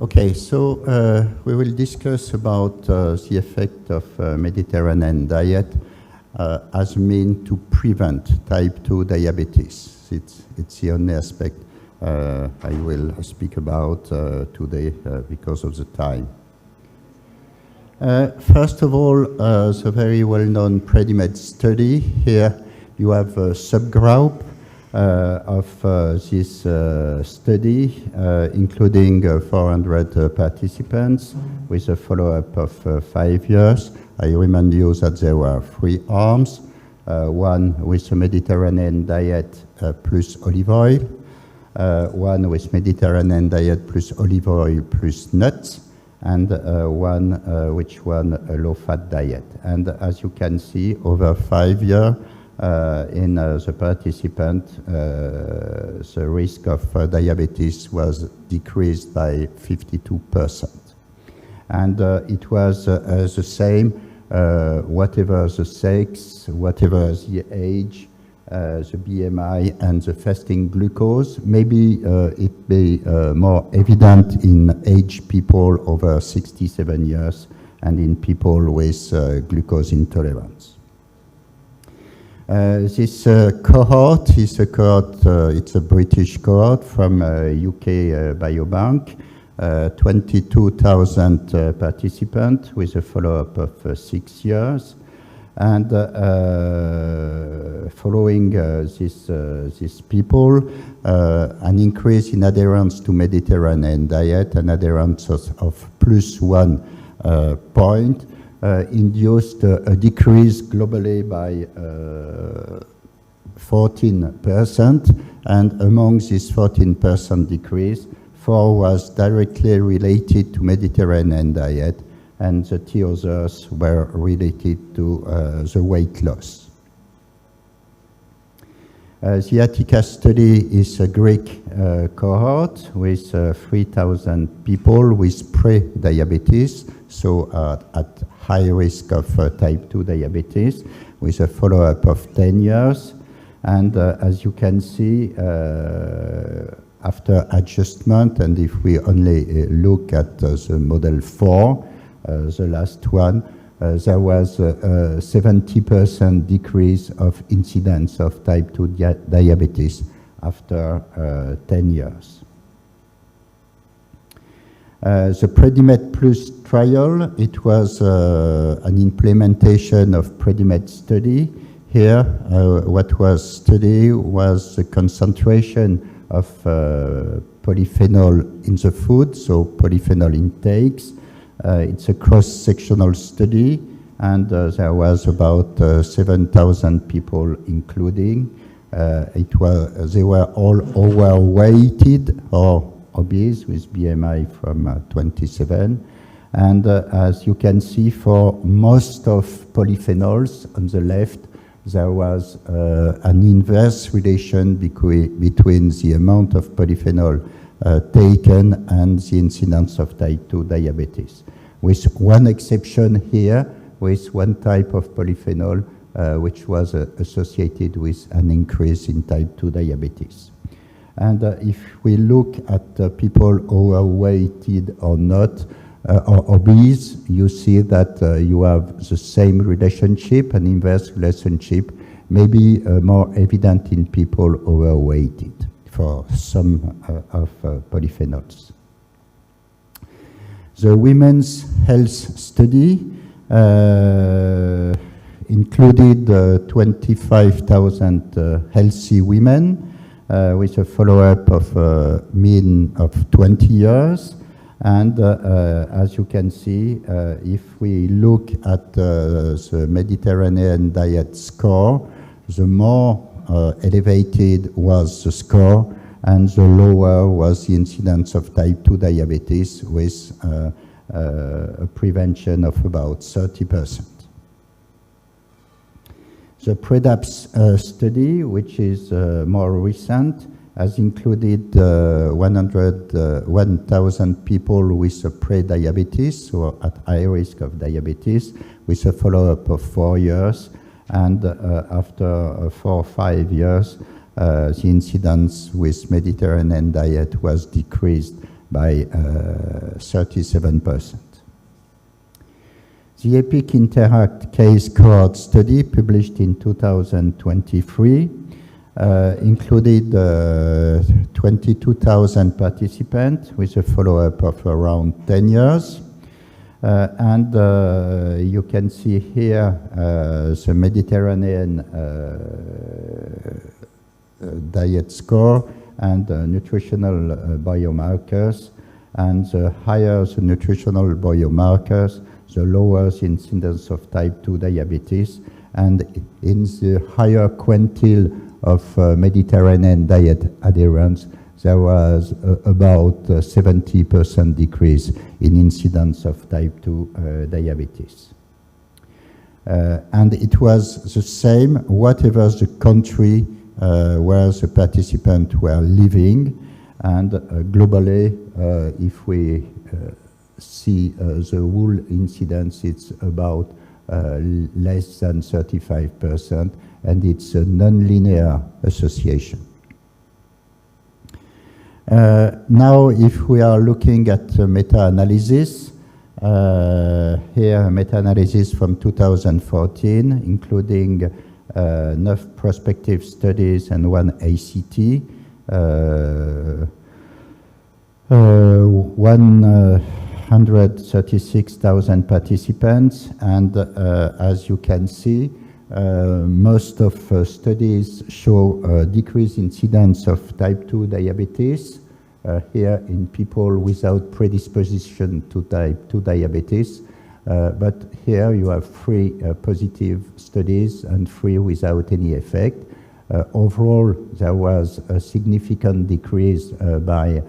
Okay, so we will discuss about the effect of Mediterranean diet as a mean to prevent type 2 diabetes. It's the only aspect I will speak about today because of the time. First of all, the very well-known PREDIMED study. Here you have a subgroup of this study, including 400 participants with a follow-up of 5 years. I remind you that there were 3 arms, one with a Mediterranean diet plus olive oil, one with Mediterranean diet plus olive oil plus nuts, and one which was a low-fat diet. And as you can see, over 5 years, in the participant, the risk of diabetes was decreased by 52%. And it was the same, whatever the sex, whatever the age, the BMI, and the fasting glucose. Maybe it be more evident in aged people over 67 years and in people with glucose intolerance. This cohort is a cohort, it's a British cohort from UK Biobank, 22,000 participants with a follow-up of 6 years. And following these people, an increase in adherence to Mediterranean diet, an adherence of +1 point, induced a decrease globally by 14%, and among this 14% decrease, 4 was directly related to Mediterranean diet, and the 2 others were related to the weight loss. The Attica study is a Greek cohort with 3,000 people with pre-diabetes, so at high risk of type 2 diabetes, with a follow-up of 10 years. And as you can see, after adjustment, and if we only look at the model 4, the last one, there was a 70% decrease of incidence of type 2 diabetes after 10 years. The PREDIMED Plus trial, it was an implementation of PREDIMED study. Here, what was studied was the concentration of polyphenol in the food, so polyphenol intakes. It's a cross-sectional study, and there was about 7,000 people including. They were all overweighted or obese with BMI from 27. And as you can see, for most of polyphenols on the left, there was an inverse relation between the amount of polyphenol taken and the incidence of type 2 diabetes, with one exception here, with one type of polyphenol which was associated with an increase in type 2 diabetes. And if we look at people overweighted or not, or obese, you see that you have the same relationship, an inverse relationship, maybe more evident in people overweighted for some of polyphenols. The women's health study included 25,000 healthy women with a follow-up of a mean of 20 years. And as you can see, if we look at the Mediterranean diet score, the more elevated was the score, and the lower was the incidence of type 2 diabetes, with a prevention of about 30%. The PREDAPS study, which is more recent, has included 1,000 people with pre-diabetes, so at high risk of diabetes, with a follow-up of 4 years. And after 4 or 5 years, the incidence with Mediterranean diet was decreased by 37%. The EPIC Interact case cohort study, published in 2023, included 22,000 participants with a follow-up of around 10 years. You can see here the Mediterranean diet score and nutritional biomarkers. And the higher the nutritional biomarkers, the lower the incidence of type 2 diabetes. And in the higher quintile of Mediterranean diet adherence, there was about 70% decrease in incidence of type 2 diabetes. And it was the same whatever the country where the participants were living. And globally, if we see the whole incidence, it's about less than 35%, and it's a non-linear association. Now, if we are looking at meta-analysis, here meta-analysis from 2014, including 9 prospective studies and 1 ACT, 136,000 participants, and as you can see, most of studies show a decreased incidence of type 2 diabetes, here in people without predisposition to type 2 diabetes, but here you have 3 positive studies and 3 without any effect. Overall, there was a significant decrease by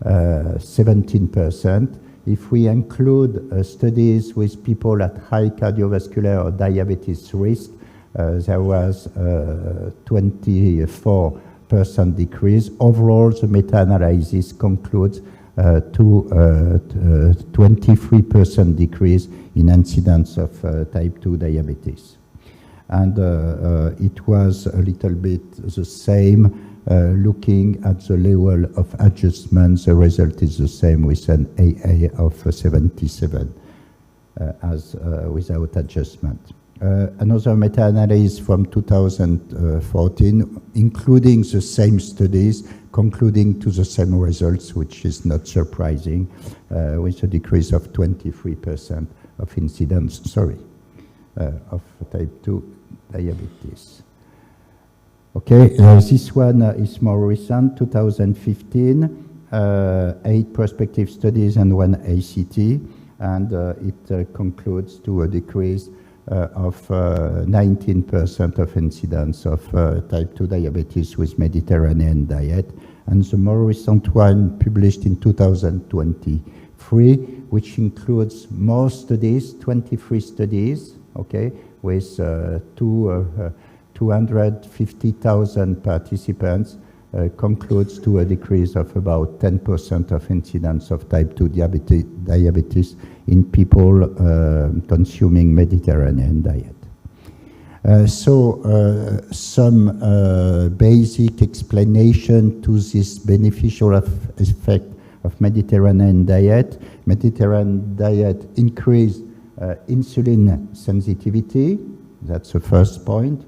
17%. If we include studies with people at high cardiovascular or diabetes risk, there was 24% decrease. Overall, the meta-analysis concludes to 23% decrease in incidence of type 2 diabetes. And it was a little bit the same looking at the level of adjustment. The result is the same with an AA of 77 as without adjustment. Another meta-analysis from 2014, including the same studies, concluding to the same results, which is not surprising, with a decrease of 23% of incidence, of type 2 diabetes. Okay, this one is more recent, 2015, 8 prospective studies and 1 ACT, and it concludes to a decrease of 19% of incidence of type 2 diabetes with Mediterranean diet. And the more recent one, published in 2023, which includes more studies, 23 studies, okay, with 250,000 participants, concludes to a decrease of about 10% of incidence of type 2 diabetes in people consuming Mediterranean diet. Some basic explanation to this beneficial effect of Mediterranean diet. Mediterranean diet increased insulin sensitivity. That's the first point.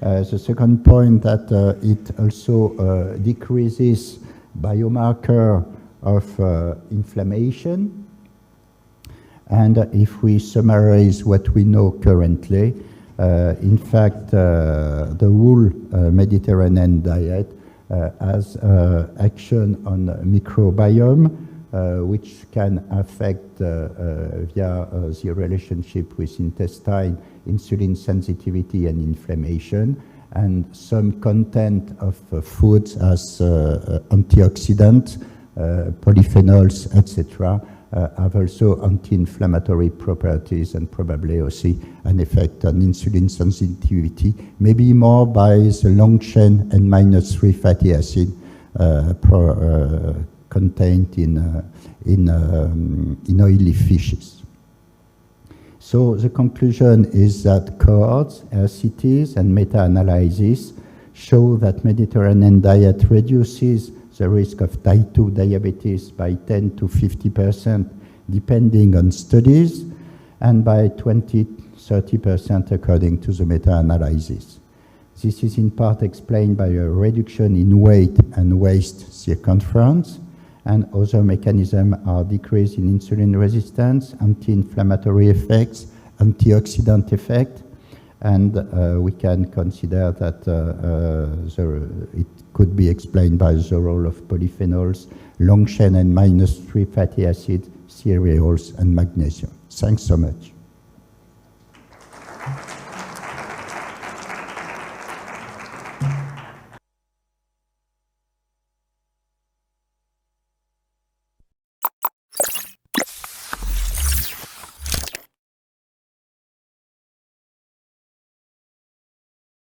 The second point, that it also decreases biomarker of inflammation. And if we summarize what we know currently, in fact, the whole Mediterranean diet has action on microbiome, which can affect via the relationship with intestine, insulin sensitivity and inflammation, and some content of foods as antioxidants, polyphenols, etc., have also anti-inflammatory properties and probably also an effect on insulin sensitivity, maybe more by the long chain N-3 fatty acid contained in oily fishes. So the conclusion is that cohorts, RCTs, and meta-analysis show that Mediterranean diet reduces the risk of type 2 diabetes by 10 to 50%, depending on studies, and by 20–30% according to the meta-analysis. This is in part explained by a reduction in weight and waist circumference, and other mechanisms are decrease in insulin resistance, anti-inflammatory effects, antioxidant effect, and we can consider that it could be explained by the role of polyphenols, long chain and -3 fatty acids, cereals, and magnesium. Thanks so much.